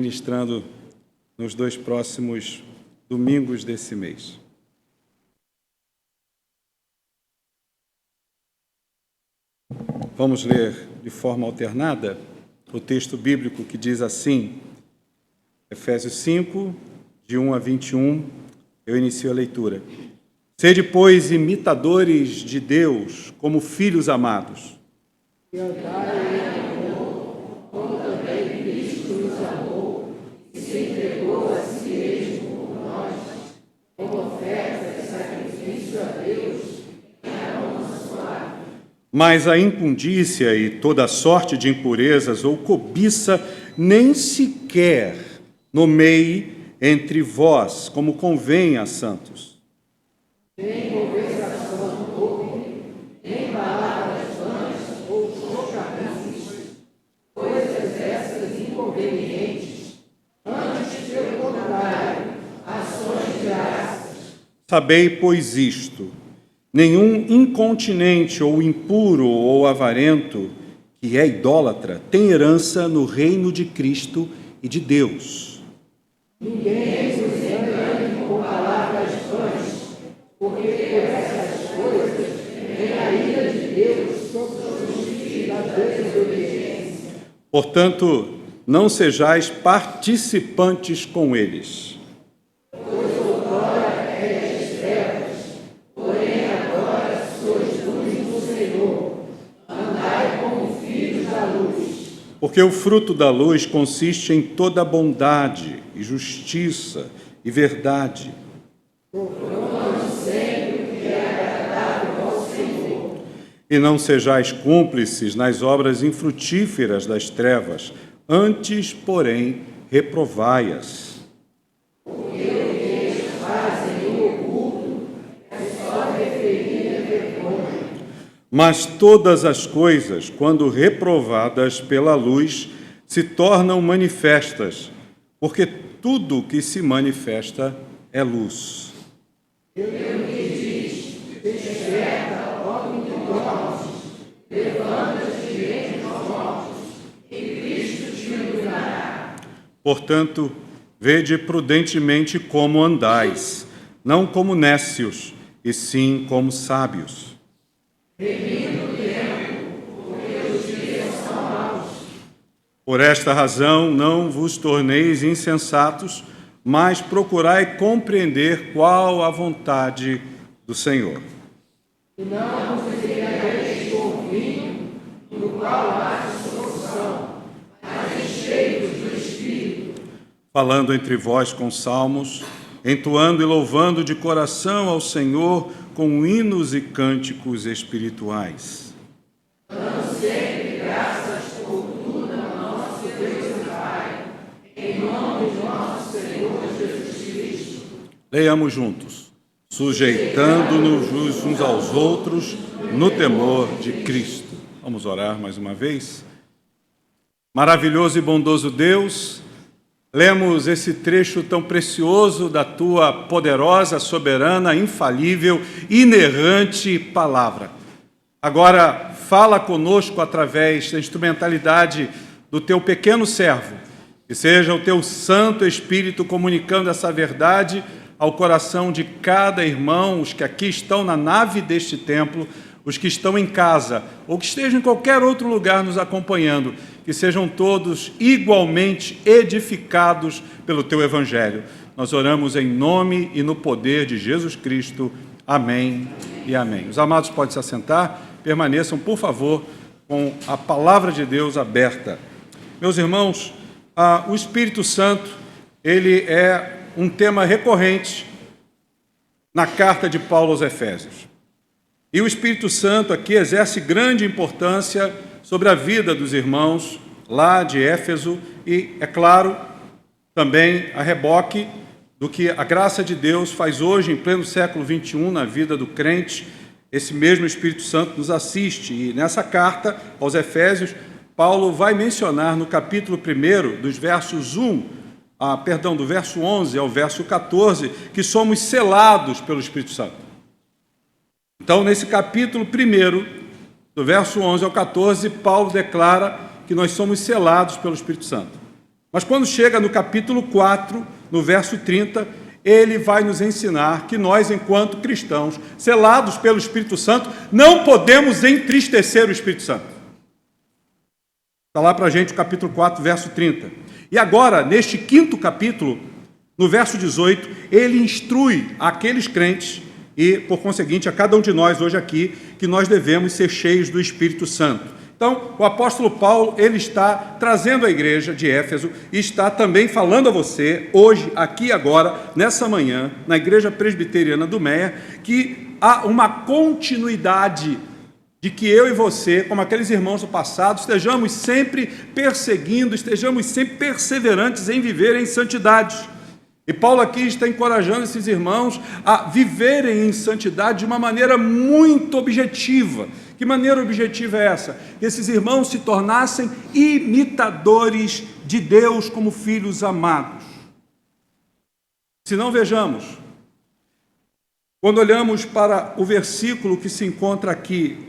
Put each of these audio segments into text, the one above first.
ministrando nos 2 próximos domingos desse mês. Vamos ler de forma alternada o texto bíblico que diz assim, Efésios 5, de 1 a 21, eu inicio a leitura. Sede, pois, imitadores de Deus, como filhos amados. E andai em amor, como também Cristo nos amou e se entregou a si mesmo por nós, como oferta e sacrifício a Deus, em aroma suave. Mas a impundícia e toda sorte de impurezas ou cobiça nem sequer nomeie entre vós, como convém a santos. Nem conversação torpe, nem palavras vãs ou chocantes, coisas essas inconvenientes, antes, pelo contrário, ações de graças. Sabei, pois, isto: nenhum incontinente ou impuro ou avarento, que é idólatra, tem herança no reino de Cristo e de Deus. Ninguém vos engane com palavras vãs, porque por essas coisas vem a ira de Deus sobre os filhos da desobediência. Portanto, não sejais participantes com eles. Pois outrora eres trevas, porém agora sois luz do Senhor. Andai como filhos da luz. Porque o fruto da luz consiste em toda bondade e justiça e verdade. Procurando sempre o que é agradável ao Senhor. E não sejais cúmplices nas obras infrutíferas das trevas, antes, porém, reprovai-as. Porque o que eles fazem no oculto é só referir a vergonha. Mas todas as coisas, quando reprovadas pela luz, se tornam manifestas, porque tudo que se manifesta é luz. Ele que diz, desperta, homem de dormes, levanta-te entre os mortos, e Cristo te iluminará. Portanto, vede prudentemente como andais, não como nécios, e sim como sábios. Remindo o tempo, porque os dias são maus. Por esta razão, não vos torneis insensatos, mas procurai compreender qual a vontade do Senhor. E não vos embriagueis com vinho, no qual há dissolução, mas enchei-vos do Espírito. Falando entre vós com salmos, entoando e louvando de coração ao Senhor com hinos e cânticos espirituais. Dando sempre graças por tudo ao nosso Deus e Pai, em nome de nosso Senhor Jesus Cristo. Leiamos juntos. Sujeitando-nos uns aos outros no temor de Cristo. Vamos orar mais uma vez. Maravilhoso e bondoso Deus, lemos esse trecho tão precioso da Tua poderosa, soberana, infalível, inerrante palavra. Agora, fala conosco através da instrumentalidade do Teu pequeno servo, que seja o Teu Santo Espírito comunicando essa verdade ao coração de cada irmão, os que aqui estão na nave deste templo, os que estão em casa, ou que estejam em qualquer outro lugar nos acompanhando, que sejam todos igualmente edificados pelo Teu Evangelho. Nós oramos em nome e no poder de Jesus Cristo. Amém e amém. Os amados podem se assentar, permaneçam, por favor, com a palavra de Deus aberta. Meus irmãos, o Espírito Santo, ele é um tema recorrente na carta de Paulo aos Efésios. E o Espírito Santo aqui exerce grande importância sobre a vida dos irmãos lá de Éfeso e, é claro, também a reboque do que a graça de Deus faz hoje, em pleno século XXI, na vida do crente. Esse mesmo Espírito Santo nos assiste. E nessa carta aos Efésios, Paulo vai mencionar no capítulo 1, dos versos do verso 11 ao verso 14, que somos selados pelo Espírito Santo. Então, nesse capítulo 1, do verso 11 ao 14, Paulo declara que nós somos selados pelo Espírito Santo. Mas quando chega no capítulo 4, no verso 30, ele vai nos ensinar que nós, enquanto cristãos, selados pelo Espírito Santo, não podemos entristecer o Espírito Santo. Está lá para a gente o capítulo 4, verso 30. E agora, neste 5º capítulo, no verso 18, ele instrui aqueles crentes e, por conseguinte, a cada um de nós hoje aqui, que nós devemos ser cheios do Espírito Santo. Então, o apóstolo Paulo, ele está trazendo a igreja de Éfeso e está também falando a você, hoje, aqui agora, nessa manhã, na igreja presbiteriana do Meia, que há uma continuidade de que eu e você, como aqueles irmãos do passado, estejamos sempre perseguindo, estejamos sempre perseverantes em viver em santidade. E Paulo aqui está encorajando esses irmãos a viverem em santidade de uma maneira muito objetiva. Que maneira objetiva é essa? Que esses irmãos se tornassem imitadores de Deus como filhos amados. Se não, vejamos, quando olhamos para o versículo que se encontra aqui,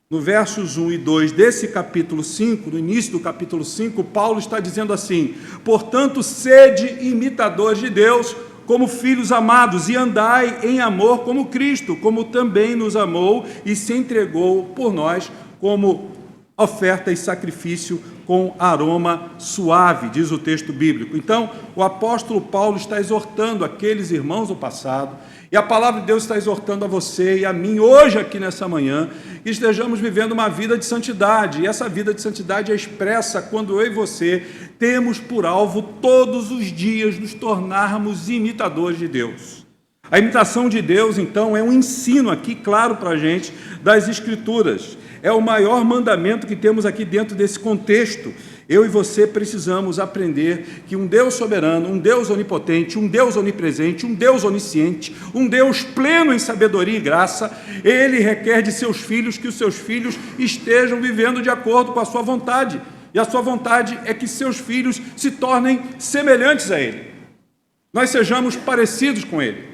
no versos 1 e 2 desse capítulo 5, no início do capítulo 5, Paulo está dizendo assim: portanto, sede imitadores de Deus como filhos amados, e andai em amor como Cristo, como também nos amou e se entregou por nós como oferta e sacrifício com aroma suave, diz o texto bíblico. Então, o apóstolo Paulo está exortando aqueles irmãos do passado, e a palavra de Deus está exortando a você e a mim, hoje aqui nessa manhã, que estejamos vivendo uma vida de santidade, e essa vida de santidade é expressa quando eu e você temos por alvo todos os dias nos tornarmos imitadores de Deus. A imitação de Deus, então, é um ensino aqui claro para a gente das Escrituras. É o maior mandamento que temos aqui dentro desse contexto. Eu e você precisamos aprender que um Deus soberano, um Deus onipotente, um Deus onipresente, um Deus onisciente, um Deus pleno em sabedoria e graça, Ele requer de seus filhos que os seus filhos estejam vivendo de acordo com a sua vontade. E a sua vontade é que seus filhos se tornem semelhantes a Ele. Nós sejamos parecidos com Ele.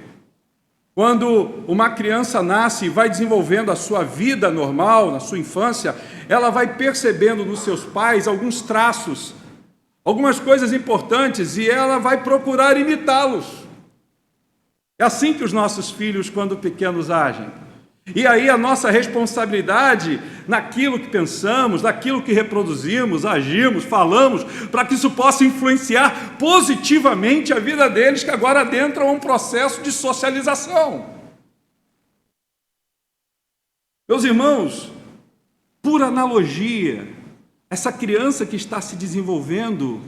Quando uma criança nasce e vai desenvolvendo a sua vida normal, na sua infância, ela vai percebendo nos seus pais alguns traços, algumas coisas importantes, e ela vai procurar imitá-los. É assim que os nossos filhos, quando pequenos, agem. E aí a nossa responsabilidade naquilo que pensamos, naquilo que reproduzimos, agimos, falamos, para que isso possa influenciar positivamente a vida deles, que agora adentram um processo de socialização. Meus irmãos, por analogia, essa criança que está se desenvolvendo,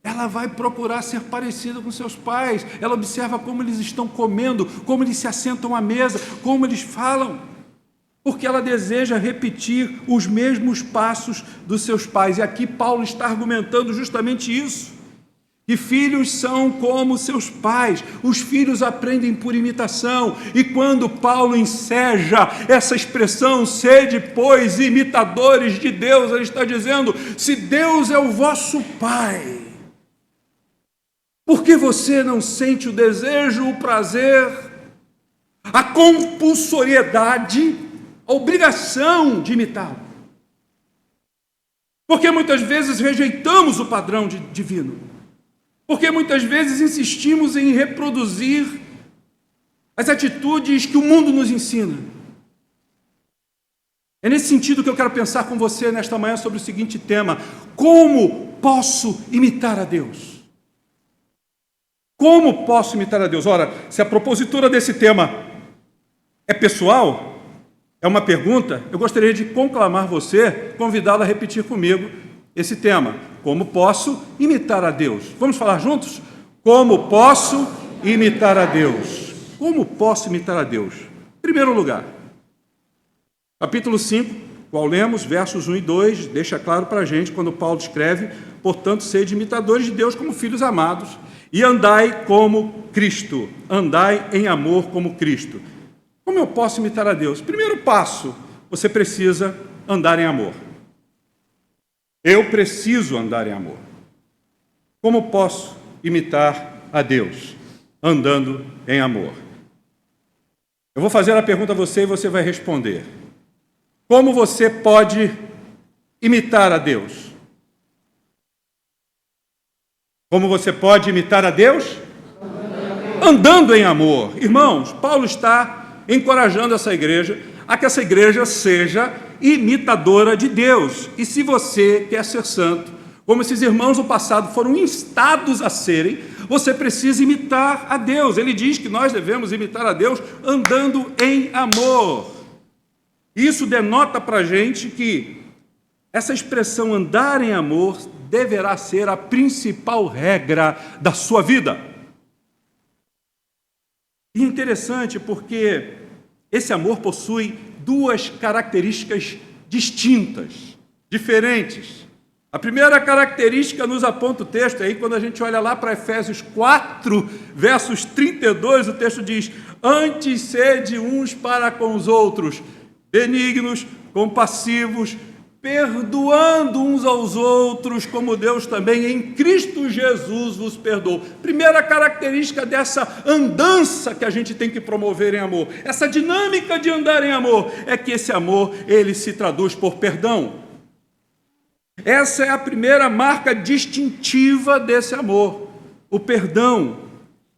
ela vai procurar ser parecida com seus pais. Ela observa como eles estão comendo, como eles se assentam à mesa, como eles falam, porque ela deseja repetir os mesmos passos dos seus pais. E aqui Paulo está argumentando justamente isso, que filhos são como seus pais, os filhos aprendem por imitação. E quando Paulo enseja essa expressão, sede, pois, imitadores de Deus, ele está dizendo, se Deus é o vosso Pai, por que você não sente o desejo, o prazer, a compulsoriedade, a obrigação de imitá-lo? Porque muitas vezes rejeitamos o padrão divino. Porque muitas vezes insistimos em reproduzir as atitudes que o mundo nos ensina. É nesse sentido que eu quero pensar com você nesta manhã sobre o seguinte tema: como posso imitar a Deus? Como posso imitar a Deus? Ora, se a propositura desse tema é pessoal, é uma pergunta, eu gostaria de conclamar você, convidá-lo a repetir comigo esse tema. Como posso imitar a Deus? Vamos falar juntos? Como posso imitar a Deus? Como posso imitar a Deus? Em primeiro lugar, capítulo 5, qual lemos, versos 1 e 2, deixa claro para a gente, quando Paulo escreve, portanto, sede imitadores de Deus como filhos amados, e andai como Cristo, andai em amor como Cristo. Como eu posso imitar a Deus? Primeiro passo, você precisa andar em amor. Eu preciso andar em amor. Como posso imitar a Deus? Andando em amor. Eu vou fazer a pergunta a você e você vai responder. Como você pode imitar a Deus? Como você pode imitar a Deus? Andando em amor. Irmãos, Paulo está encorajando essa igreja a que essa igreja seja imitadora de Deus. E se você quer ser santo, como esses irmãos do passado foram instados a serem, você precisa imitar a Deus. Ele diz que nós devemos imitar a Deus andando em amor. Isso denota para a gente que essa expressão andar em amor deverá ser a principal regra da sua vida. E é interessante porque esse amor possui duas características distintas, diferentes. A primeira característica nos aponta o texto, aí quando a gente olha lá para Efésios 4, versos 32, o texto diz: antes sede uns para com os outros, benignos, compassivos, perdoando uns aos outros, como Deus também em Cristo Jesus vos perdoou. Primeira característica dessa andança que a gente tem que promover em amor, essa dinâmica de andar em amor, é que esse amor, ele se traduz por perdão. Essa é a primeira marca distintiva desse amor, o perdão.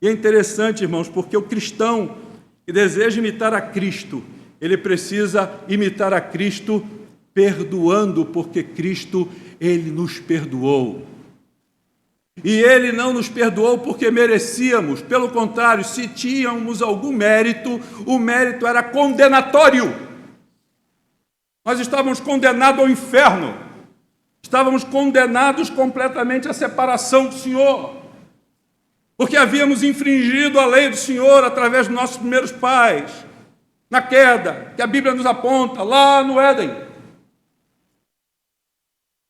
E é interessante, irmãos, porque o cristão que deseja imitar a Cristo, ele precisa imitar a Cristo perdoando, porque Cristo, ele nos perdoou. E ele não nos perdoou porque merecíamos, pelo contrário, se tínhamos algum mérito, o mérito era condenatório. Nós estávamos condenados ao inferno, estávamos condenados completamente à separação do Senhor, porque havíamos infringido a lei do Senhor através dos nossos primeiros pais, na queda, que a Bíblia nos aponta, lá no Éden.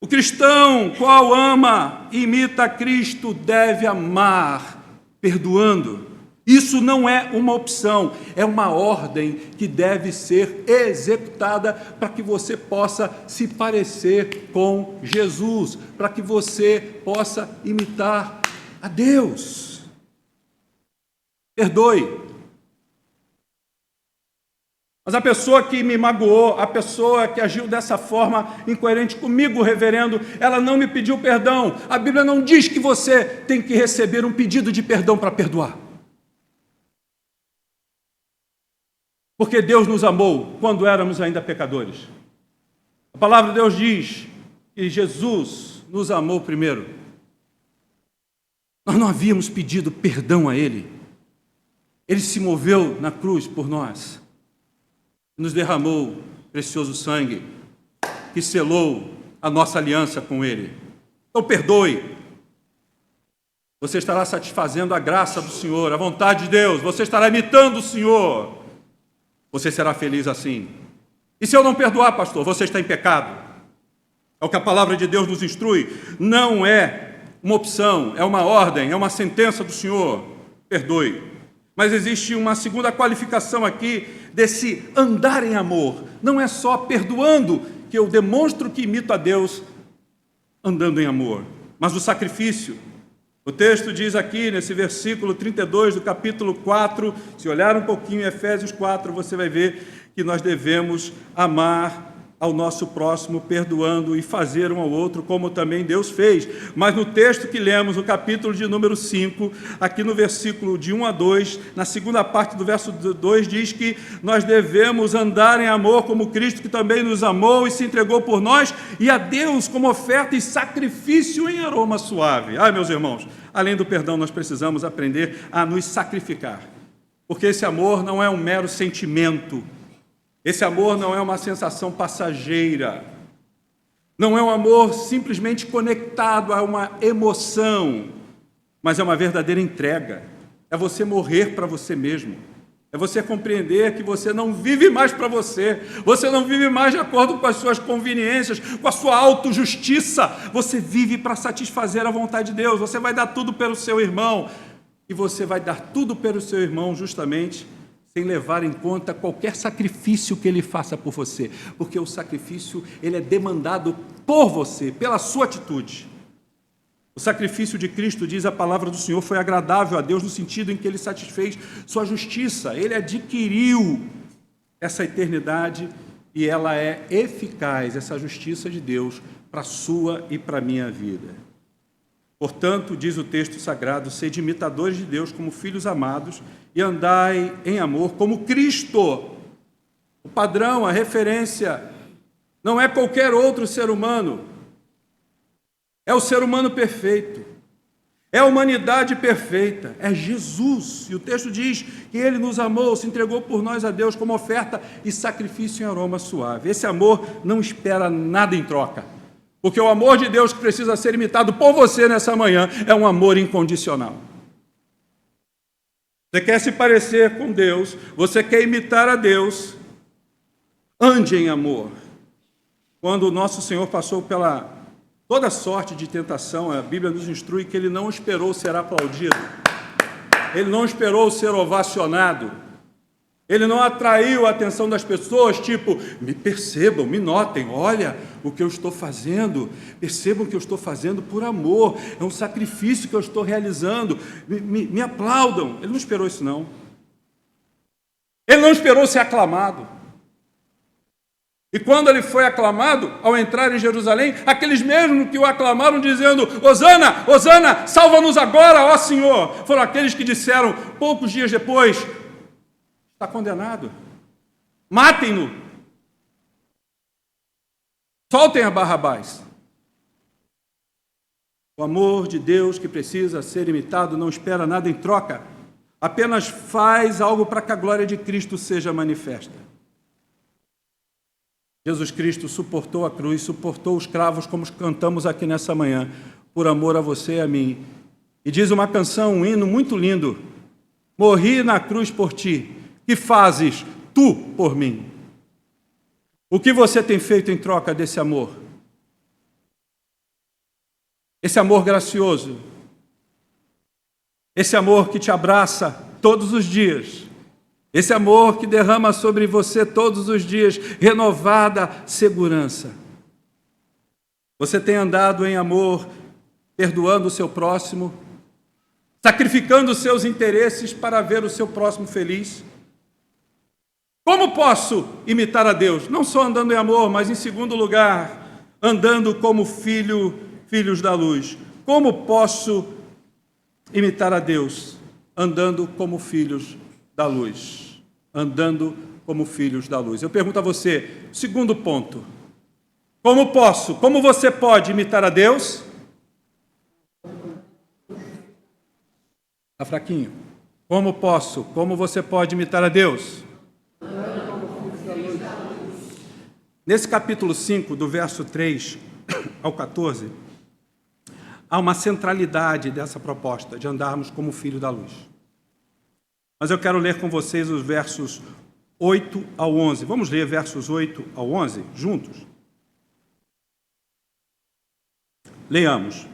O cristão, qual ama e imita a Cristo, deve amar, perdoando. Isso não é uma opção, é uma ordem que deve ser executada para que você possa se parecer com Jesus, para que você possa imitar a Deus. Perdoe. Mas a pessoa que me magoou, a pessoa que agiu dessa forma incoerente comigo, reverendo, ela não me pediu perdão. A Bíblia não diz que você tem que receber um pedido de perdão para perdoar. Porque Deus nos amou quando éramos ainda pecadores. A palavra de Deus diz que Jesus nos amou primeiro. Nós não havíamos pedido perdão a Ele. Ele se moveu na cruz por nós. Nos derramou precioso sangue, que selou a nossa aliança com Ele. Então perdoe. Você estará satisfazendo a graça do Senhor, a vontade de Deus. Você estará imitando o Senhor. Você será feliz assim. E se eu não perdoar, pastor, você está em pecado. É o que a palavra de Deus nos instrui. Não é uma opção, é uma ordem, é uma sentença do Senhor. Perdoe. Mas existe uma segunda qualificação aqui desse andar em amor. Não é só perdoando que eu demonstro que imito a Deus andando em amor, mas o sacrifício. O texto diz aqui, nesse versículo 32 do capítulo 4, se olhar um pouquinho em Efésios 4, você vai ver que nós devemos amar ao nosso próximo, perdoando e fazer um ao outro, como também Deus fez. Mas no texto que lemos, no capítulo de número 5, aqui no versículo de 1 a 2, na segunda parte do verso 2, diz que nós devemos andar em amor como Cristo, que também nos amou e se entregou por nós, e a Deus como oferta e sacrifício em aroma suave. Ai, meus irmãos, além do perdão, nós precisamos aprender a nos sacrificar, porque esse amor não é um mero sentimento. Esse amor não é uma sensação passageira, não é um amor simplesmente conectado a uma emoção, mas é uma verdadeira entrega. É você morrer para você mesmo, é você compreender que você não vive mais para você, você não vive mais de acordo com as suas conveniências, com a sua autojustiça, você vive para satisfazer a vontade de Deus. Você vai dar tudo pelo seu irmão, e você vai dar tudo pelo seu irmão justamente sem levar em conta qualquer sacrifício que ele faça por você, porque o sacrifício, ele é demandado por você, pela sua atitude. O sacrifício de Cristo, diz a palavra do Senhor, foi agradável a Deus no sentido em que ele satisfez sua justiça, ele adquiriu essa eternidade e ela é eficaz, essa justiça de Deus, para a sua e para a minha vida. Portanto, diz o texto sagrado, sede imitadores de Deus como filhos amados e andai em amor como Cristo. O padrão, a referência, não é qualquer outro ser humano. É o ser humano perfeito. É a humanidade perfeita. É Jesus. E o texto diz que Ele nos amou, se entregou por nós a Deus como oferta e sacrifício em aroma suave. Esse amor não espera nada em troca. Porque o amor de Deus que precisa ser imitado por você nessa manhã é um amor incondicional. Você quer se parecer com Deus, você quer imitar a Deus, ande em amor. Quando o nosso Senhor passou pela toda sorte de tentação, a Bíblia nos instrui que Ele não esperou ser aplaudido, Ele não esperou ser ovacionado, Ele não atraiu a atenção das pessoas, tipo, me percebam, me notem, olha o que eu estou fazendo, percebam que eu estou fazendo por amor, é um sacrifício que eu estou realizando, me aplaudam. Ele não esperou isso, não. Ele não esperou ser aclamado. E quando ele foi aclamado, ao entrar em Jerusalém, aqueles mesmos que o aclamaram dizendo, Hosana, Hosana, salva-nos agora, ó Senhor, foram aqueles que disseram, poucos dias depois, está condenado. Matem-no. Soltem a Barrabás. O amor de Deus que precisa ser imitado não espera nada em troca. Apenas faz algo para que a glória de Cristo seja manifesta. Jesus Cristo suportou a cruz, suportou os cravos, como cantamos aqui nessa manhã, por amor a você e a mim. E diz uma canção, um hino muito lindo, morri na cruz por ti, que fazes tu por mim? O que você tem feito em troca desse amor? Esse amor gracioso, esse amor que te abraça todos os dias, esse amor que derrama sobre você todos os dias renovada segurança. Você tem andado em amor, perdoando o seu próximo, sacrificando os seus interesses para ver o seu próximo feliz? Como posso imitar a Deus? Não só andando em amor, mas em segundo lugar, andando como filhos da luz. Como posso imitar a Deus? Andando como filhos da luz. Andando como filhos da luz. Eu pergunto a você, segundo ponto. Como você pode imitar a Deus? Está fraquinho. Como você pode imitar a Deus? Nesse capítulo 5, do verso 3 ao 14, há uma centralidade dessa proposta de andarmos como filho da luz. Mas eu quero ler com vocês os versos 8 ao 11. Vamos ler versos 8 ao 11 juntos? Leiamos.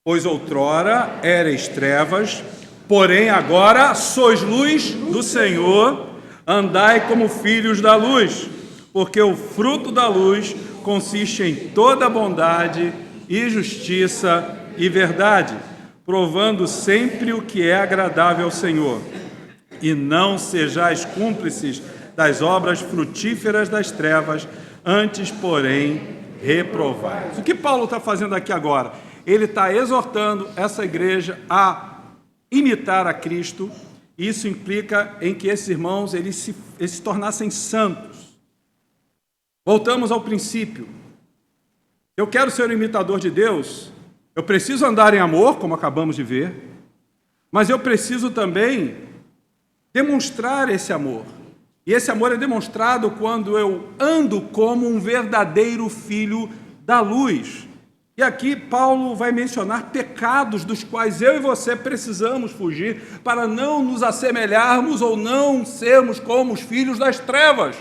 Pois outrora erais trevas, porém agora sois luz do Senhor, andai como filhos da luz, porque o fruto da luz consiste em toda bondade e justiça e verdade, provando sempre o que é agradável ao Senhor. E não sejais cúmplices das obras frutíferas das trevas, antes, porém, reprovai. O que Paulo está fazendo aqui agora? Ele está exortando essa igreja a imitar a Cristo. Isso implica em que esses irmãos eles se tornassem santos. Voltamos ao princípio. Eu quero ser um imitador de Deus, eu preciso andar em amor, como acabamos de ver, mas eu preciso também demonstrar esse amor. E esse amor é demonstrado quando eu ando como um verdadeiro filho da luz. E aqui Paulo vai mencionar pecados dos quais eu e você precisamos fugir para não nos assemelharmos ou não sermos como os filhos das trevas.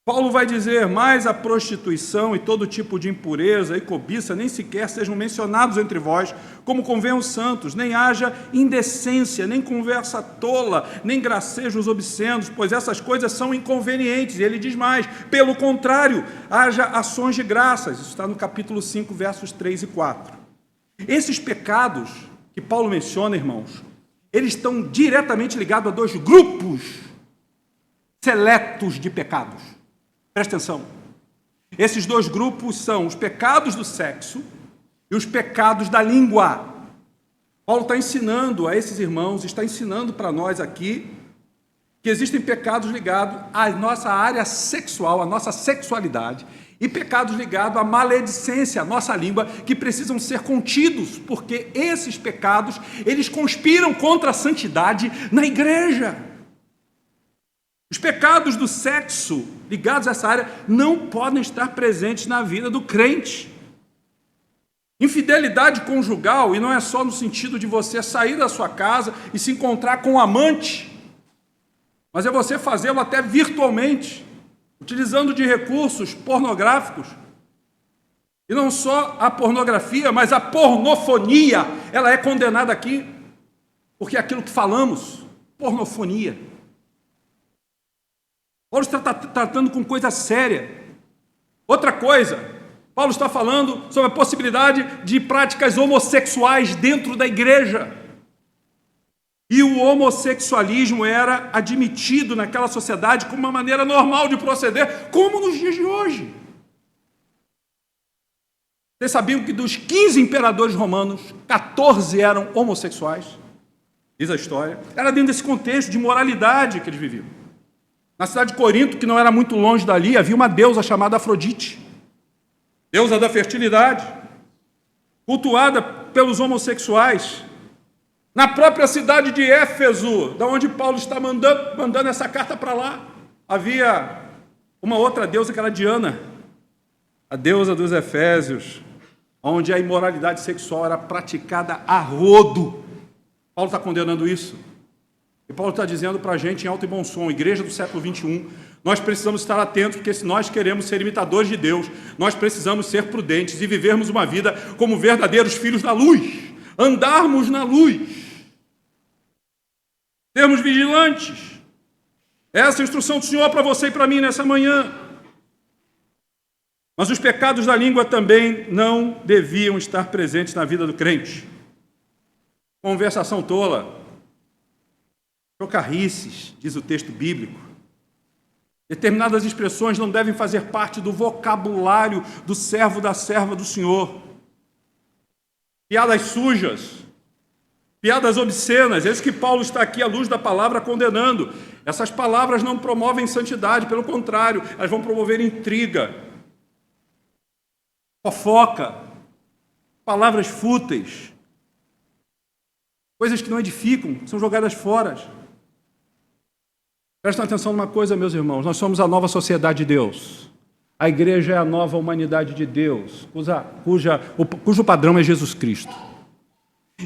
Paulo vai dizer, mais a prostituição e todo tipo de impureza e cobiça nem sequer sejam mencionados entre vós, como convém aos santos, nem haja indecência, nem conversa tola, nem gracejos obscenos, pois essas coisas são inconvenientes. E ele diz mais, pelo contrário, haja ações de graças. Isso está no capítulo 5, versos 3 e 4. Esses pecados que Paulo menciona, irmãos, eles estão diretamente ligados a dois grupos seletos de pecados. Presta atenção. Esses dois grupos são os pecados do sexo e os pecados da língua. Paulo está ensinando a esses irmãos, está ensinando para nós aqui, que existem pecados ligados à nossa área sexual, à nossa sexualidade, e pecados ligados à maledicência, à nossa língua, que precisam ser contidos, porque esses pecados, eles conspiram contra a santidade na igreja. Os pecados do sexo ligados a essa área não podem estar presentes na vida do crente. Infidelidade conjugal, e não é só no sentido de você sair da sua casa e se encontrar com um amante, mas é você fazê-lo até virtualmente, utilizando de recursos pornográficos. E não só a pornografia, mas a pornofonia, ela é condenada aqui, porque é aquilo que falamos, pornofonia. Paulo está tratando com coisa séria. Outra coisa, Paulo está falando sobre a possibilidade de práticas homossexuais dentro da igreja. E o homossexualismo era admitido naquela sociedade como uma maneira normal de proceder, como nos dias de hoje. Vocês sabiam que dos 15 imperadores romanos, 14 eram homossexuais? Diz a história. Era dentro desse contexto de moralidade que eles viviam. Na cidade de Corinto, que não era muito longe dali, havia uma deusa chamada Afrodite, deusa da fertilidade, cultuada pelos homossexuais. Na própria cidade de Éfeso, da onde Paulo está mandando essa carta para lá, havia uma outra deusa que era Diana, a deusa dos Efésios, onde a imoralidade sexual era praticada a rodo. Paulo está condenando isso. E Paulo está dizendo para a gente em alto e bom som, igreja do século 21, nós precisamos estar atentos, porque se nós queremos ser imitadores de Deus, nós precisamos ser prudentes e vivermos uma vida como verdadeiros filhos da luz, andarmos na luz, sermos vigilantes. Essa é a instrução do Senhor para você e para mim nessa manhã. Mas os pecados da língua também não deviam estar presentes na vida do crente. Conversação tola, chocarrices, diz o texto bíblico. Determinadas expressões não devem fazer parte do vocabulário do servo, da serva do Senhor. Piadas sujas, piadas obscenas, é isso que Paulo está aqui à luz da palavra condenando. Essas palavras não promovem santidade, pelo contrário, elas vão promover intriga, fofoca, palavras fúteis, coisas que não edificam, são jogadas fora. Prestem atenção numa coisa, meus irmãos, nós somos a nova sociedade de Deus. A igreja é a nova humanidade de Deus, cujo padrão é Jesus Cristo.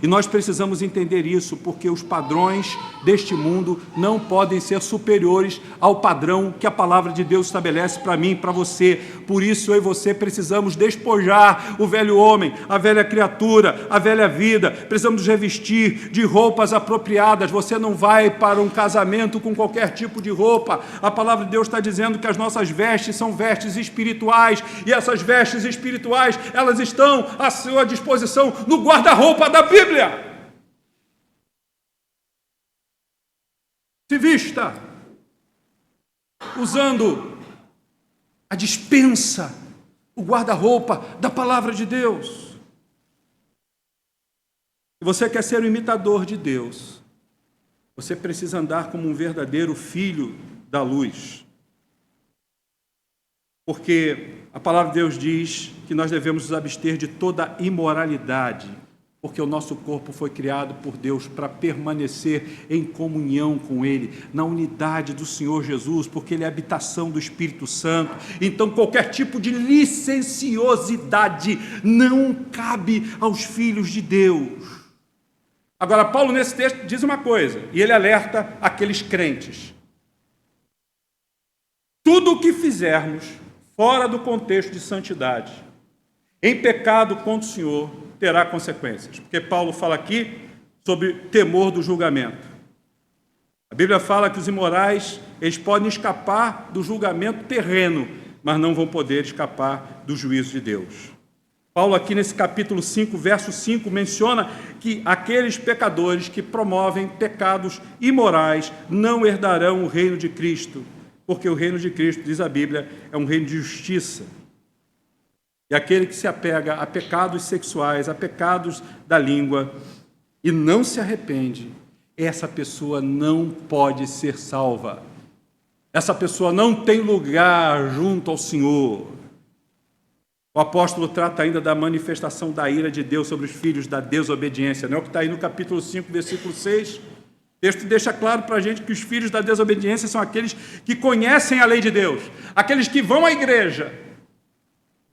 E nós precisamos entender isso, porque os padrões deste mundo não podem ser superiores ao padrão que a palavra de Deus estabelece para mim e para você. Por isso, eu e você precisamos despojar o velho homem, a velha criatura, a velha vida. Precisamos nos revestir de roupas apropriadas. Você não vai para um casamento com qualquer tipo de roupa. A palavra de Deus está dizendo que as nossas vestes são vestes espirituais, e essas vestes espirituais, elas estão à sua disposição no guarda-roupa da Bíblia. Se vista usando a dispensa, o guarda-roupa da palavra de Deus. Se você quer ser um imitador de Deus, você precisa andar como um verdadeiro filho da luz. Porque a palavra de Deus diz que nós devemos nos abster de toda imoralidade, porque o nosso corpo foi criado por Deus para permanecer em comunhão com Ele, na unidade do Senhor Jesus, porque Ele é a habitação do Espírito Santo. Então, qualquer tipo de licenciosidade não cabe aos filhos de Deus. Agora, Paulo, nesse texto, diz uma coisa, e ele alerta aqueles crentes. Tudo o que fizermos fora do contexto de santidade, em pecado contra o Senhor, terá consequências. Porque Paulo fala aqui sobre temor do julgamento. A Bíblia fala que os imorais, eles podem escapar do julgamento terreno, mas não vão poder escapar do juízo de Deus. Paulo aqui nesse capítulo 5, verso 5, menciona que aqueles pecadores que promovem pecados imorais não herdarão o reino de Cristo, porque o reino de Cristo, diz a Bíblia, é um reino de justiça. E aquele que se apega a pecados sexuais, a pecados da língua, e não se arrepende, essa pessoa não pode ser salva. Essa pessoa não tem lugar junto ao Senhor. O apóstolo trata ainda da manifestação da ira de Deus sobre os filhos da desobediência. Não é o que está aí no capítulo 5, versículo 6. O texto deixa claro para a gente que os filhos da desobediência são aqueles que conhecem a lei de Deus, aqueles que vão à igreja,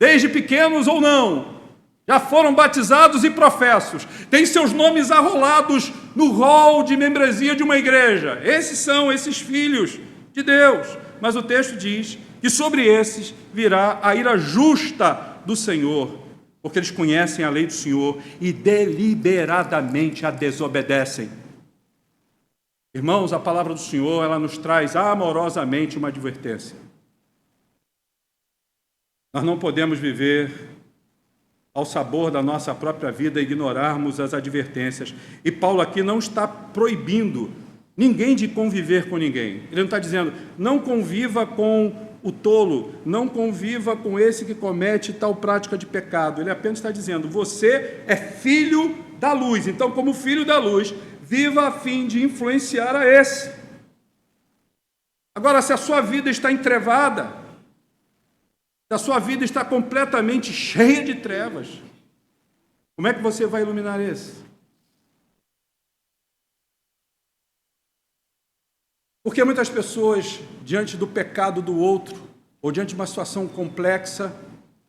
desde pequenos ou não, já foram batizados e professos, têm seus nomes arrolados no rol de membresia de uma igreja. Esses são esses filhos de Deus. Mas o texto diz que sobre esses virá a ira justa do Senhor, porque eles conhecem a lei do Senhor e deliberadamente a desobedecem. Irmãos, a palavra do Senhor, ela nos traz amorosamente uma advertência. Nós não podemos viver ao sabor da nossa própria vida e ignorarmos as advertências. E Paulo aqui não está proibindo ninguém de conviver com ninguém. Ele não está dizendo, não conviva com o tolo, não conviva com esse que comete tal prática de pecado. Ele apenas está dizendo, você é filho da luz. Então, como filho da luz, viva a fim de influenciar a esse. Agora, se a sua vida está entrevada, se a sua vida está completamente cheia de trevas, como é que você vai iluminar esse? Porque muitas pessoas, diante do pecado do outro, ou diante de uma situação complexa,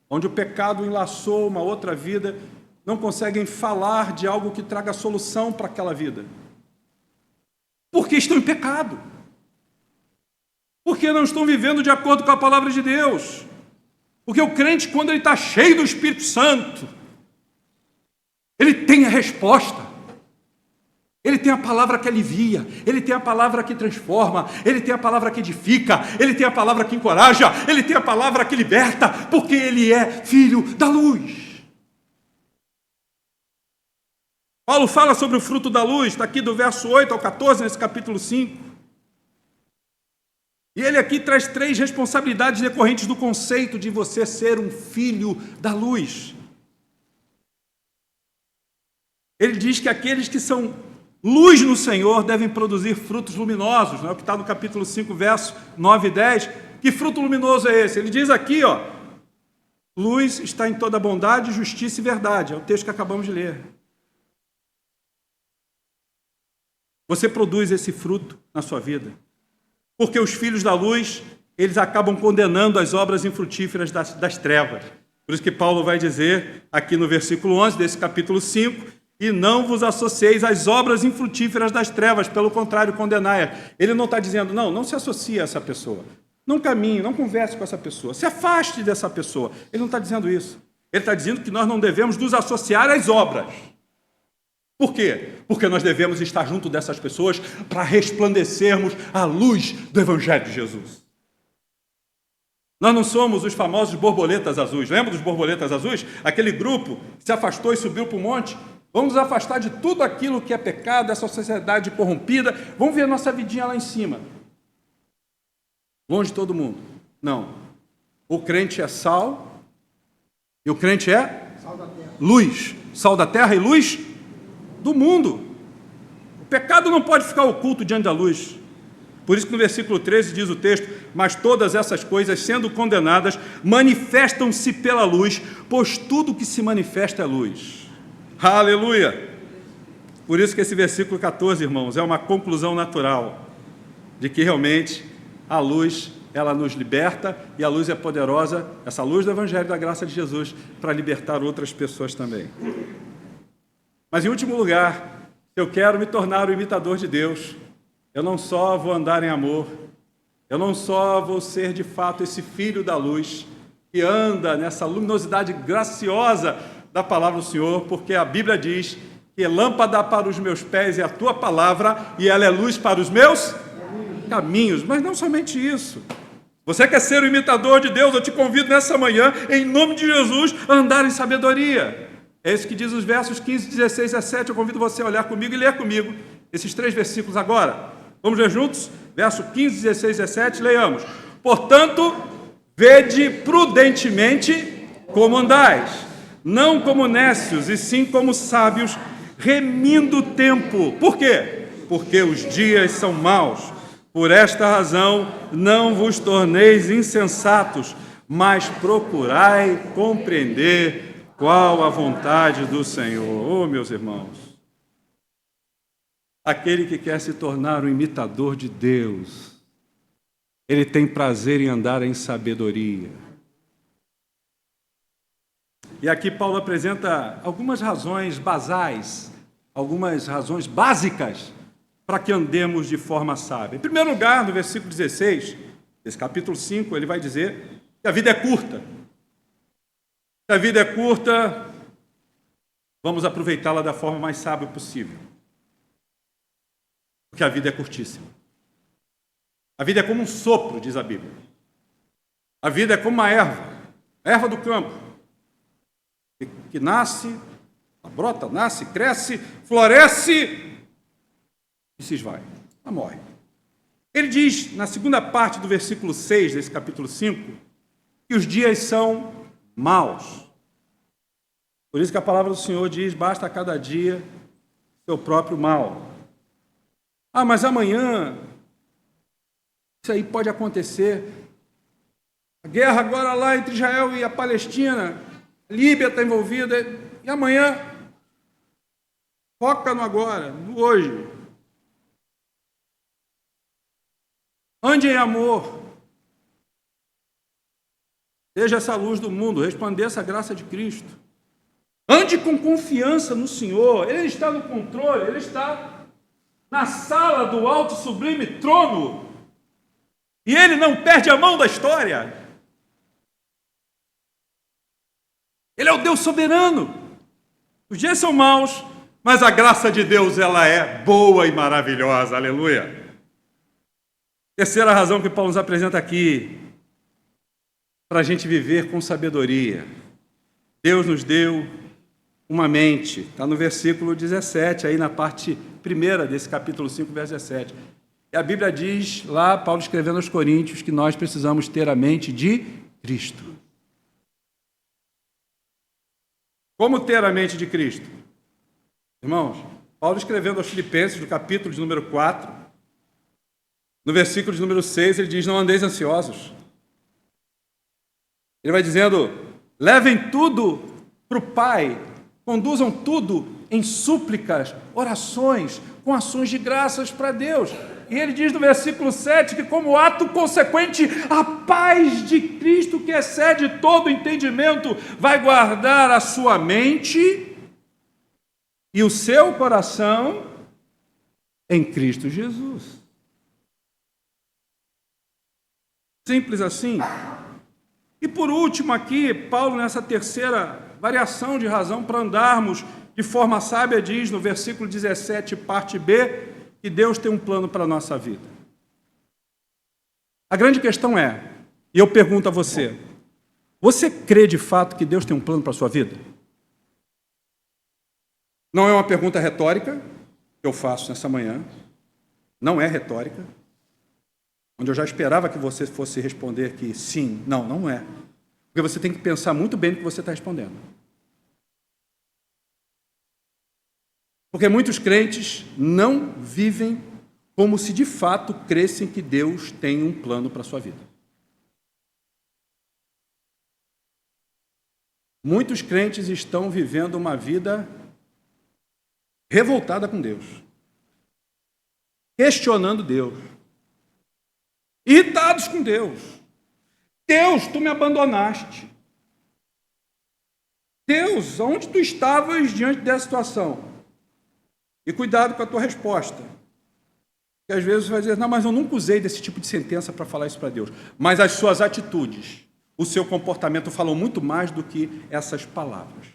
onde o pecado enlaçou uma outra vida, não conseguem falar de algo que traga solução para aquela vida. Porque estão em pecado. Porque não estão vivendo de acordo com a palavra de Deus. Porque o crente, quando ele está cheio do Espírito Santo, ele tem a resposta. Ele tem a palavra que alivia, ele tem a palavra que transforma, ele tem a palavra que edifica, ele tem a palavra que encoraja, ele tem a palavra que liberta, porque ele é filho da luz. Paulo fala sobre o fruto da luz, está aqui do verso 8 ao 14, nesse capítulo 5. E ele aqui traz 3 responsabilidades decorrentes do conceito de você ser um filho da luz. Ele diz que aqueles que são luz no Senhor devem produzir frutos luminosos, não é o que está no capítulo 5, verso 9 e 10. Que fruto luminoso é esse? Ele diz aqui, luz está em toda bondade, justiça e verdade. É o texto que acabamos de ler. Você produz esse fruto na sua vida. Porque os filhos da luz, eles acabam condenando as obras infrutíferas das trevas. Por isso que Paulo vai dizer aqui no versículo 11 desse capítulo 5, e não vos associeis às obras infrutíferas das trevas, pelo contrário, condenai-as. Ele não está dizendo, não se associe a essa pessoa. Não caminhe, não converse com essa pessoa. Se afaste dessa pessoa. Ele não está dizendo isso. Ele está dizendo que nós não devemos nos associar às obras. Por quê? Porque nós devemos estar junto dessas pessoas para resplandecermos a luz do Evangelho de Jesus. Nós não somos os famosos borboletas azuis. Lembra dos borboletas azuis? Aquele grupo que se afastou e subiu para o monte. Vamos nos afastar de tudo aquilo que é pecado, dessa sociedade corrompida. Vamos ver a nossa vidinha lá em cima. Longe de todo mundo. Não. O crente é sal e o crente é luz. Sal da terra e luz do mundo. O pecado não pode ficar oculto diante da luz. Por isso que no versículo 13 diz o texto, mas todas essas coisas, sendo condenadas, manifestam-se pela luz, pois tudo que se manifesta é luz. Aleluia! Por isso que esse versículo 14, irmãos, é uma conclusão natural de que realmente a luz, ela nos liberta e a luz é poderosa, essa luz do Evangelho da graça de Jesus, para libertar outras pessoas também. Mas em último lugar, se eu quero me tornar o imitador de Deus, eu não só vou andar em amor, eu não só vou ser de fato esse filho da luz que anda nessa luminosidade graciosa da palavra do Senhor, porque a Bíblia diz que lâmpada para os meus pés é a tua palavra e ela é luz para os meus caminhos. Mas não somente isso. Você quer ser o imitador de Deus? Eu te convido nessa manhã, em nome de Jesus, a andar em sabedoria. É isso que diz os versos 15, 16 e 17. Eu convido você a olhar comigo e ler comigo esses 3 versículos agora. Vamos ler juntos? Verso 15, 16 e 17, leiamos. Portanto, vede prudentemente como andais, não como nécios, e sim como sábios, remindo o tempo. Por quê? Porque os dias são maus. Por esta razão, não vos torneis insensatos, mas procurai compreender qual a vontade do Senhor. Oh, meus irmãos, aquele que quer se tornar um imitador de Deus, ele tem prazer em andar em sabedoria. E aqui Paulo apresenta algumas razões basais, algumas razões básicas para que andemos de forma sábia. Em primeiro lugar, no versículo 16, desse capítulo 5, ele vai dizer que a vida é curta. Se a vida é curta, vamos aproveitá-la da forma mais sábia possível. Porque a vida é curtíssima. A vida é como um sopro, diz a Bíblia. A vida é como uma erva, a erva do campo, que nasce, brota, nasce, cresce, floresce e se esvai, ela morre. Ele diz, na segunda parte do versículo 6 desse capítulo 5, que os dias são maus. Por isso que a palavra do Senhor diz, basta a cada dia seu próprio mal. Ah, mas amanhã, isso aí pode acontecer. A guerra agora lá entre Israel e a Palestina, a Líbia está envolvida, e amanhã, foca no agora, no hoje. Ande em amor. Seja essa luz do mundo, resplandeça a graça de Cristo. Ande com confiança no Senhor, Ele está no controle, Ele está na sala do alto sublime trono, e Ele não perde a mão da história. Ele é o Deus soberano. Os dias são maus, mas a graça de Deus, ela é boa e maravilhosa. Aleluia. Terceira razão que Paulo nos apresenta aqui, para a gente viver com sabedoria. Deus nos deu uma mente. Está no versículo 17, aí na parte primeira desse capítulo 5, verso 17. E a Bíblia diz, lá, Paulo escrevendo aos Coríntios, que nós precisamos ter a mente de Cristo. Como ter a mente de Cristo? Irmãos, Paulo escrevendo aos Filipenses, no capítulo de número 4, no versículo de número 6, ele diz, não andeis ansiosos. Ele vai dizendo, levem tudo para o Pai, conduzam tudo em súplicas, orações, com ações de graças para Deus. E ele diz no versículo 7 que, como ato consequente, a paz de Cristo, que excede todo entendimento, vai guardar a sua mente e o seu coração em Cristo Jesus. Simples assim. E por último aqui, Paulo, nessa terceira variação de razão para andarmos de forma sábia, diz no versículo 17, parte B, que Deus tem um plano para a nossa vida. A grande questão é, e eu pergunto a você, você crê de fato que Deus tem um plano para a sua vida? Não é uma pergunta retórica que eu faço nessa manhã, não é retórica, onde eu já esperava que você fosse responder que sim, não, não é. Porque você tem que pensar muito bem no que você está respondendo. Porque muitos crentes não vivem como se de fato crescem que Deus tem um plano para a sua vida. Muitos crentes estão vivendo uma vida revoltada com Deus, questionando Deus, irritados com Deus. Deus, tu me abandonaste. Deus, onde tu estavas diante dessa situação? E cuidado com a tua resposta. Porque às vezes você vai dizer, não, mas eu nunca usei desse tipo de sentença para falar isso para Deus. Mas as suas atitudes, o seu comportamento falam muito mais do que essas palavras.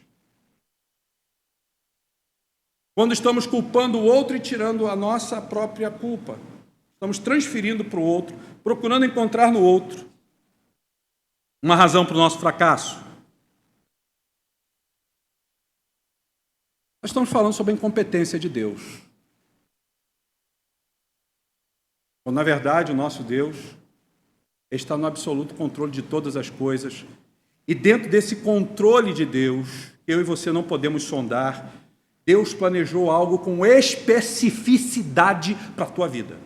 Quando estamos culpando o outro e tirando a nossa própria culpa, estamos transferindo para o outro, procurando encontrar no outro uma razão para o nosso fracasso. Nós estamos falando sobre a incompetência de Deus. Quando, na verdade, o nosso Deus está no absoluto controle de todas as coisas E dentro desse controle de Deus, eu e você não podemos sondar, Deus planejou algo com especificidade para a tua vida.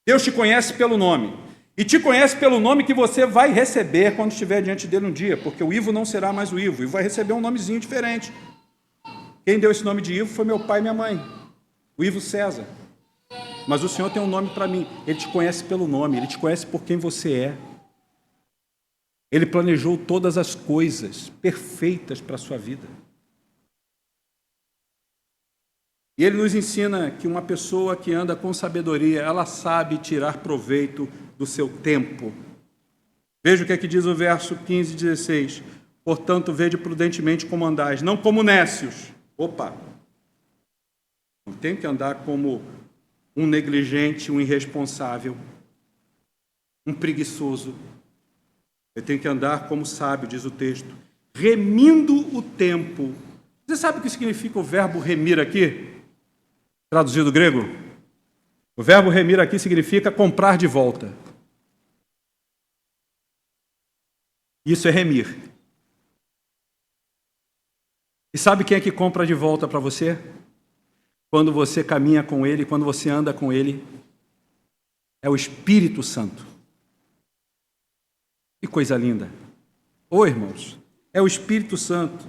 Deus te conhece pelo nome. E te conhece pelo nome que você vai receber quando estiver diante dele um dia, porque o Ivo não será mais o Ivo, o Ivo vai receber um nomezinho diferente. Quem deu esse nome de Ivo foi meu pai e minha mãe, o Ivo César. Mas o Senhor tem um nome para mim. Ele te conhece pelo nome, Ele te conhece por quem você é. Ele planejou todas as coisas perfeitas para a sua vida. E Ele nos ensina que uma pessoa que anda com sabedoria, ela sabe tirar proveito do seu tempo. Veja o que é que diz o verso 15 e 16. Portanto, vede prudentemente como andais, não como nécios. Opa! Não tem que andar como um negligente, um irresponsável, um preguiçoso. Eu tenho que andar como sábio, diz o texto, remindo o tempo. Você sabe o que significa o verbo remir aqui? Traduzido do grego? O verbo remir aqui significa comprar de volta. Isso é remir. E sabe quem é que compra de volta para você? Quando você caminha com Ele, quando você anda com Ele, é o Espírito Santo. Que coisa linda. Ô, irmãos, é o Espírito Santo.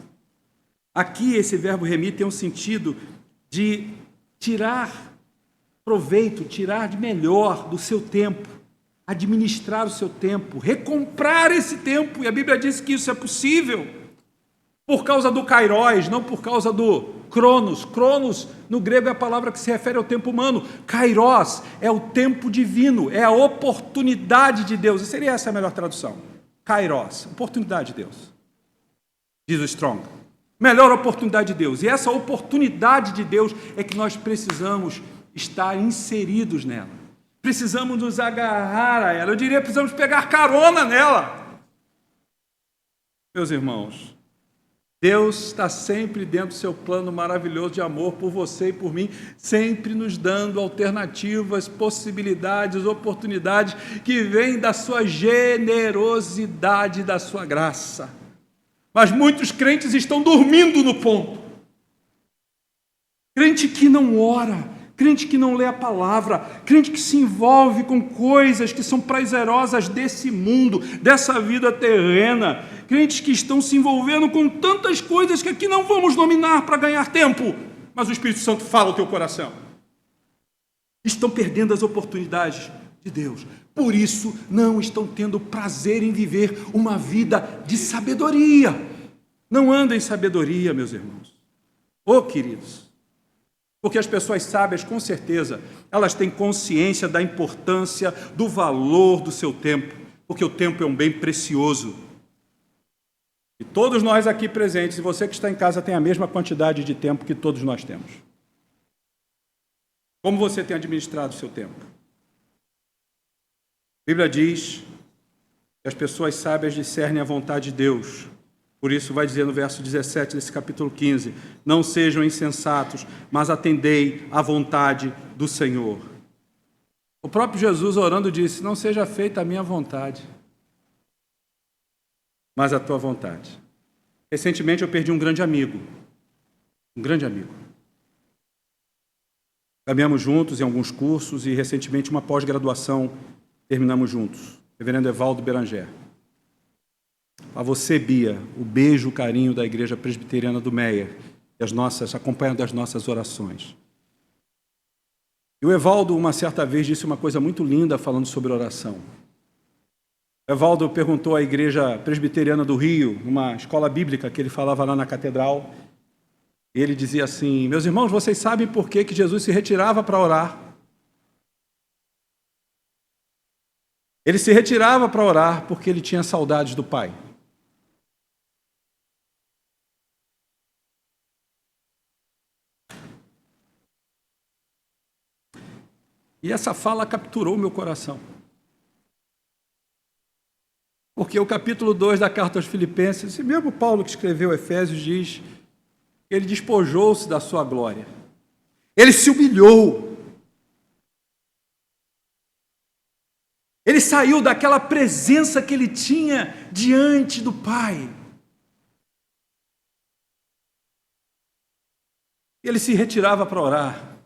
Aqui esse verbo remir tem um sentido de tirar proveito, tirar de melhor do seu tempo, administrar o seu tempo, recomprar esse tempo. E a Bíblia diz que isso é possível por causa do kairos, não por causa do cronos. Cronos, no grego, é a palavra que se refere ao tempo humano. Kairos é o tempo divino, é a oportunidade de Deus. E seria essa a melhor tradução. Kairos, oportunidade de Deus. Diz o Strong. Melhor oportunidade de Deus. E essa oportunidade de Deus é que nós precisamos estar inseridos nela. Precisamos nos agarrar a ela. Eu diria, precisamos pegar carona nela. Meus irmãos, Deus está sempre dentro do seu plano maravilhoso de amor por você e por mim, sempre nos dando alternativas, possibilidades, oportunidades que vêm da sua generosidade, da sua graça. Mas muitos crentes estão dormindo no ponto. Crente que não ora, crente que não lê a palavra, crente que se envolve com coisas que são prazerosas desse mundo, dessa vida terrena, crentes que estão se envolvendo com tantas coisas que aqui não vamos nominar para ganhar tempo, mas o Espírito Santo fala ao teu coração. Estão perdendo as oportunidades de Deus. Por isso, não estão tendo prazer em viver uma vida de sabedoria. Não andem em sabedoria, meus irmãos. Ô, queridos, porque as pessoas sábias, com certeza, elas têm consciência da importância, do valor do seu tempo, porque o tempo é um bem precioso. E todos nós aqui presentes, e você que está em casa, tem a mesma quantidade de tempo que todos nós temos. Como você tem administrado o seu tempo? A Bíblia diz que as pessoas sábias discernem a vontade de Deus. Por isso vai dizer no verso 17 desse capítulo 15, não sejam insensatos, mas atendei à vontade do Senhor. O próprio Jesus orando disse, não seja feita a minha vontade, mas a tua vontade. Recentemente eu perdi um grande amigo. Caminhamos juntos em alguns cursos e recentemente uma pós-graduação terminamos juntos. Reverendo Evaldo Beranger. A você, Bia, o beijo, o carinho da Igreja Presbiteriana do Meier, acompanhando as nossas orações. E o Evaldo, uma certa vez, disse uma coisa muito linda falando sobre oração. O Evaldo perguntou à Igreja Presbiteriana do Rio, numa escola bíblica que ele falava lá na catedral, e ele dizia assim, meus irmãos, vocês sabem por que Jesus se retirava para orar? Ele se retirava para orar porque ele tinha saudades do Pai. E essa fala capturou meu coração. Porque o capítulo 2 da carta aos Filipenses, esse mesmo Paulo que escreveu Efésios, diz que ele despojou-se da sua glória. Ele se humilhou. Ele saiu daquela presença que ele tinha diante do Pai. Ele se retirava para orar,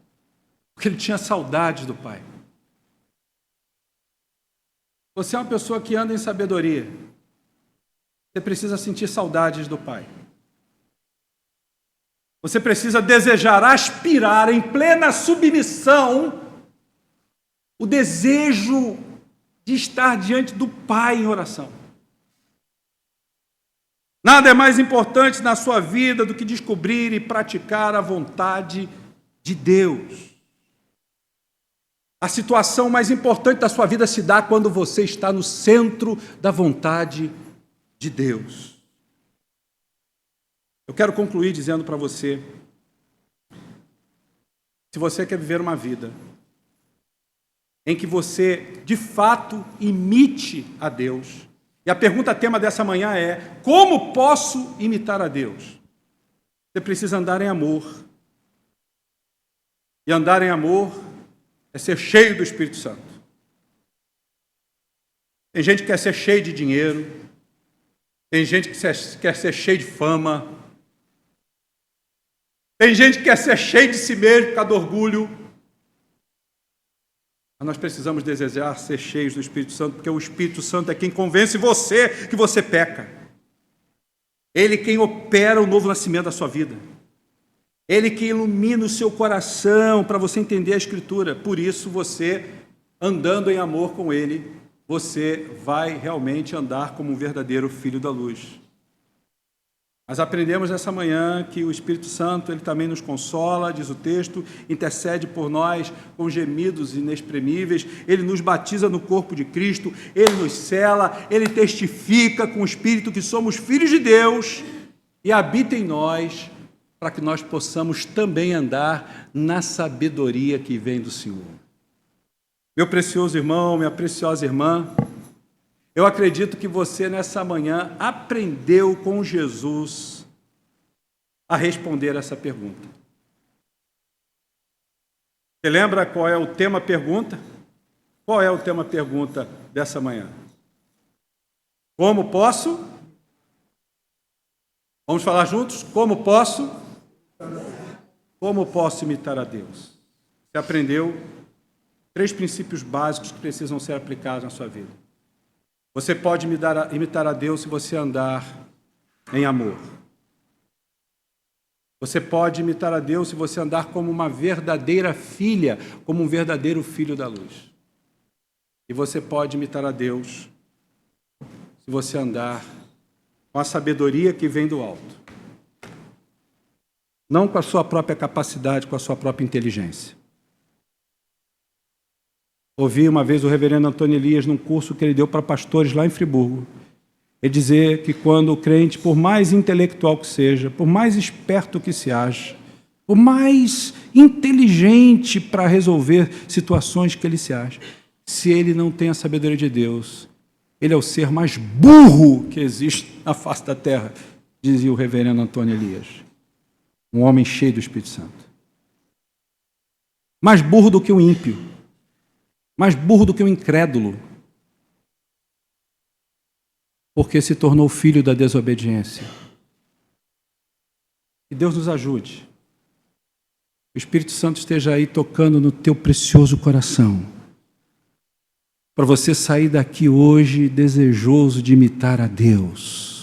porque ele tinha saudade do Pai. Você é uma pessoa que anda em sabedoria. Você precisa sentir saudades do Pai. Você precisa desejar, aspirar em plena submissão o desejo de estar diante do Pai em oração. Nada é mais importante na sua vida do que descobrir e praticar a vontade de Deus. A situação mais importante da sua vida se dá quando você está no centro da vontade de Deus. Eu quero concluir dizendo para você, se você quer viver uma vida em que você, de fato, imite a Deus, e a pergunta tema dessa manhã é: como posso imitar a Deus? Você precisa andar em amor. E andar em amor é ser cheio do Espírito Santo. Tem gente que quer ser cheio de dinheiro, tem gente que quer ser cheio de fama, tem gente que quer ser cheio de si mesmo por causa do orgulho. Mas nós precisamos desejar ser cheios do Espírito Santo, porque o Espírito Santo é quem convence você que você peca. Ele é quem opera o novo nascimento da sua vida. Ele que ilumina o seu coração para você entender a Escritura. Por isso, você, andando em amor com Ele, você vai realmente andar como um verdadeiro filho da luz. Mas aprendemos nessa manhã que o Espírito Santo, ele também nos consola, diz o texto, intercede por nós com gemidos inexprimíveis, ele nos batiza no corpo de Cristo, ele nos sela, ele testifica com o Espírito que somos filhos de Deus e habita em nós, para que nós possamos também andar na sabedoria que vem do Senhor. Meu precioso irmão, minha preciosa irmã, eu acredito que você nessa manhã aprendeu com Jesus a responder essa pergunta. Você lembra qual é o tema pergunta? Qual é o tema pergunta dessa manhã? Como posso? Vamos falar juntos? Como posso? Como posso imitar a Deus? Você aprendeu 3 princípios básicos que precisam ser aplicados na sua vida. Você pode imitar a Deus se você andar em amor. Você pode imitar a Deus se você andar como uma verdadeira filha, como um verdadeiro filho da luz. E você pode imitar a Deus se você andar com a sabedoria que vem do alto. Não com a sua própria capacidade, com a sua própria inteligência. Ouvi uma vez o reverendo Antônio Elias, num curso que ele deu para pastores lá em Friburgo, ele dizer que quando o crente, por mais intelectual que seja, por mais esperto que se ache, por mais inteligente para resolver situações que ele se acha, se ele não tem a sabedoria de Deus, ele é o ser mais burro que existe na face da terra, dizia o reverendo Antônio Elias. Um homem cheio do Espírito Santo. Mais burro do que o ímpio. Mais burro do que o incrédulo. Porque se tornou filho da desobediência. Que Deus nos ajude. O Espírito Santo esteja aí tocando no teu precioso coração. Para você sair daqui hoje desejoso de imitar a Deus.